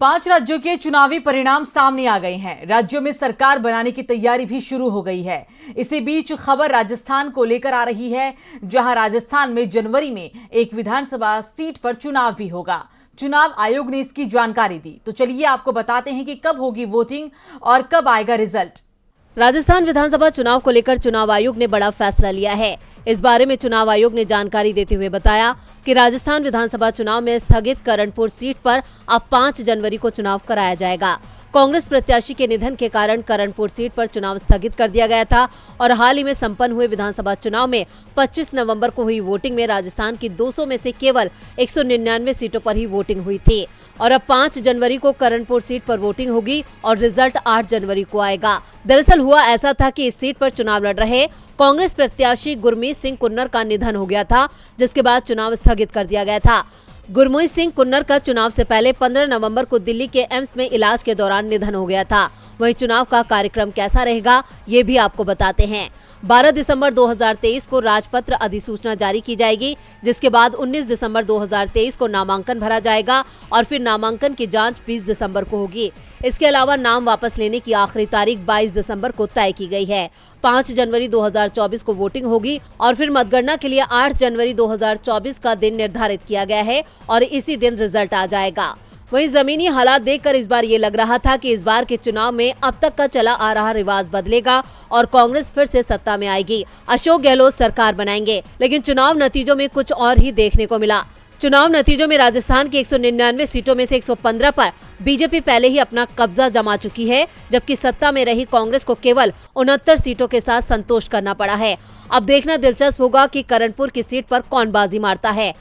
5 राज्यों के चुनावी परिणाम सामने आ गए हैं। राज्यों में सरकार बनाने की तैयारी भी शुरू हो गई है। इसी बीच खबर राजस्थान को लेकर आ रही है, जहां राजस्थान में जनवरी में एक विधानसभा सीट पर चुनाव भी होगा। चुनाव आयोग ने इसकी जानकारी दी, तो चलिए आपको बताते हैं कि कब होगी वोटिंग और कब आएगा रिजल्ट। राजस्थान विधानसभा चुनाव को लेकर चुनाव आयोग ने बड़ा फैसला लिया है। इस बारे में चुनाव आयोग ने जानकारी देते हुए बताया कि राजस्थान विधानसभा चुनाव में स्थगित करणपुर सीट पर अब 5 जनवरी को चुनाव कराया जाएगा। कांग्रेस प्रत्याशी के निधन के कारण करणपुर सीट पर चुनाव स्थगित कर दिया गया था और हाल ही में संपन्न हुए विधानसभा चुनाव में 25 नवंबर को हुई वोटिंग में राजस्थान की 200 में से केवल 199 सीटों पर ही वोटिंग हुई थी और अब 5 जनवरी को करणपुर सीट पर वोटिंग होगी और रिजल्ट 8 जनवरी को आएगा। दरअसल हुआ ऐसा था कि इस सीट पर चुनाव लड़ रहे कांग्रेस प्रत्याशी गुरमीत सिंह कुन्नर का निधन हो गया था, जिसके बाद चुनाव स्थगित कर दिया गया था। गुरमीत सिंह कुन्नर का चुनाव से पहले 15 नवंबर को दिल्ली के एम्स में इलाज के दौरान निधन हो गया था। वहीं चुनाव का कार्यक्रम कैसा रहेगा, ये भी आपको बताते हैं। 12 दिसंबर 2023 को राजपत्र अधिसूचना जारी की जाएगी, जिसके बाद 19 दिसंबर 2023 को नामांकन भरा जाएगा और फिर नामांकन की जांच 20 दिसंबर को होगी। इसके अलावा नाम वापस लेने की आखिरी तारीख 22 दिसंबर को तय की गई है। 5 जनवरी 2024 को वोटिंग होगी और फिर मतगणना के लिए 8 जनवरी 2024 का दिन निर्धारित किया गया है और इसी दिन रिजल्ट आ जाएगा। वहीं जमीनी हालात देखकर इस बार ये लग रहा था कि इस बार के चुनाव में अब तक का चला आ रहा रिवाज बदलेगा और कांग्रेस फिर से सत्ता में आएगी। अशोक गहलोत सरकार बनाएंगे, लेकिन चुनाव नतीजों में कुछ और ही देखने को मिला। चुनाव नतीजों में राजस्थान की 199 सीटों में से 115 पर बीजेपी पहले ही अपना कब्जा जमा चुकी है, जबकि सत्ता में रही कांग्रेस को केवल 69 सीटों के साथ संतोष करना पड़ा है। अब देखना दिलचस्प होगा कि करणपुर की सीट पर कौन बाजी मारता है।